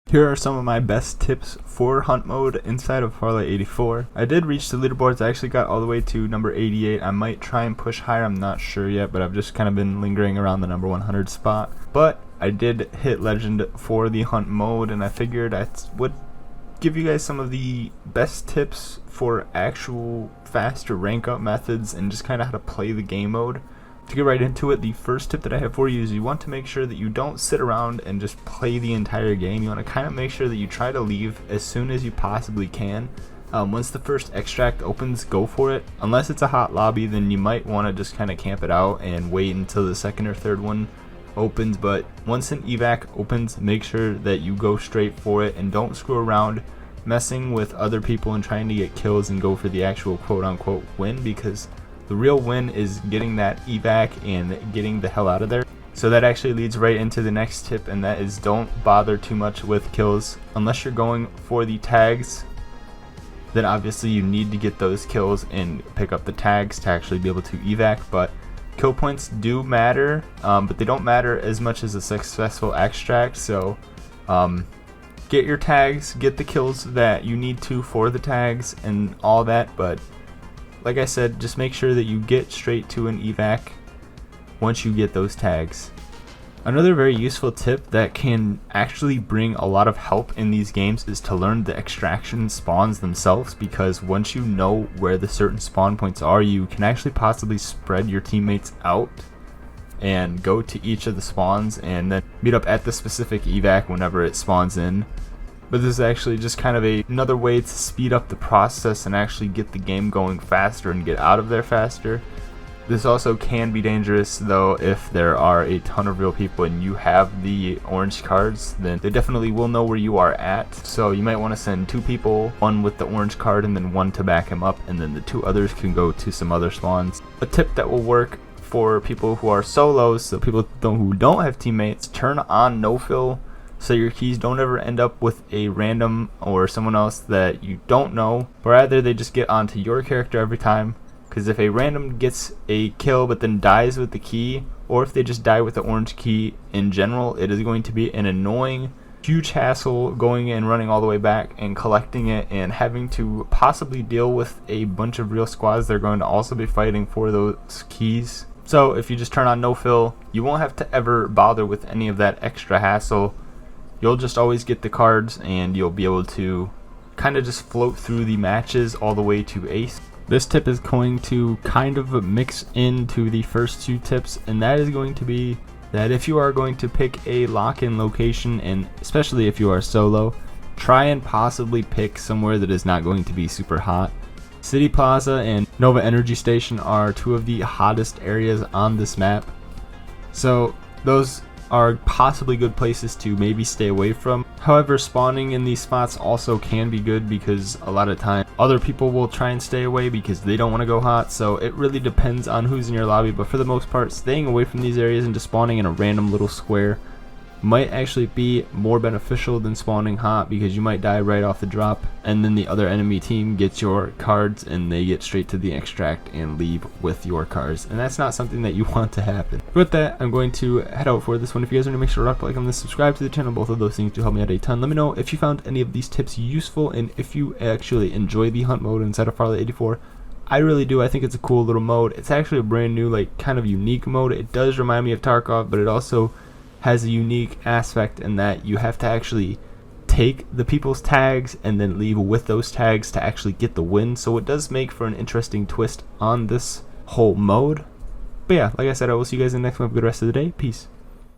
Here are some of my best tips for hunt mode inside of Farlight 84. I did reach the leaderboards. I actually got all the way to number 88. I might try and push higher, I'm not sure yet, but I've just kind of been lingering around the number 100 spot. But I did hit legend for the hunt mode, and I figured I would give you guys some of the best tips for actual faster rank up methods and just kind of how to play the game mode. To get right into it, the first tip that I have for you is you want to make sure that you don't sit around and just play the entire game. You want to kind of make sure that you try to leave as soon as you possibly can. Once the first extract opens, go for it. Unless it's a hot lobby, then you might want to just kind of camp it out and wait until the second or third one opens. But once an evac opens, make sure that you go straight for it and don't screw around messing with other people and trying to get kills and go for the actual quote-unquote win, because the real win is getting that evac and getting the hell out of there. So that actually leads right into the next tip, and that is don't bother too much with kills. Unless you're going for the tags, then obviously you need to get those kills and pick up the tags to actually be able to evac. But kill points do matter, but they don't matter as much as a successful extract. So get your tags, get the kills that you need to for the tags and all that, but like I said, just make sure that you get straight to an evac once you get those tags. Another very useful tip that can actually bring a lot of help in these games is to learn the extraction spawns themselves, because once you know where the certain spawn points are, you can actually possibly spread your teammates out and go to each of the spawns and then meet up at the specific evac whenever it spawns in. But this is actually just kind of another way to speed up the process and actually get the game going faster and get out of there faster. This also can be dangerous though if there are a ton of real people and you have the orange cards, then they definitely will know where you are at. So you might want to send 2 people, one with the orange card and then one to back him up, and then the 2 others can go to some other spawns. A tip that will work for people who are solos, so people who don't have teammates, turn on no fill, so your keys don't ever end up with a random or someone else that you don't know, but rather they just get onto your character every time. Because if a random gets a kill but then dies with the key, or if they just die with the orange key in general, it is going to be an annoying, huge hassle going and running all the way back and collecting it and having to possibly deal with a bunch of real squads that are going to also be fighting for those keys. So if you just turn on no fill, you won't have to ever bother with any of that extra hassle. You'll just always get the cards and you'll be able to kind of just float through the matches all the way to ace. This tip is going to kind of mix into the first 2 tips, and that is going to be that if you are going to pick a lock-in location, and especially if you are solo, try and possibly pick somewhere that is not going to be super hot. City Plaza and Nova Energy Station are 2 of the hottest areas on this map, so those are possibly good places to maybe stay away from. However, spawning in these spots also can be good, because a lot of time other people will try and stay away because they don't want to go hot. So it really depends on who's in your lobby, but for the most part, staying away from these areas and just spawning in a random little square might actually be more beneficial than spawning hot, because you might die right off the drop and then the other enemy team gets your cards and they get straight to the extract and leave with your cards, and that's not something that you want to happen. With that, I'm going to head out for this one. If you guys are new, make sure to rock, like, and subscribe to the channel. Both of those things do help me out a ton. Let me know if you found any of these tips useful and if you actually enjoy the hunt mode inside of Farlight 84. I really do. I think it's a cool little mode. It's actually a brand new, like, kind of unique mode. It does remind me of Tarkov, but it also has a unique aspect in that you have to actually take the people's tags and then leave with those tags to actually get the win. So it does make for an interesting twist on this whole mode. But yeah, like I said, I will see you guys in the next one. Have a good rest of the day. Peace.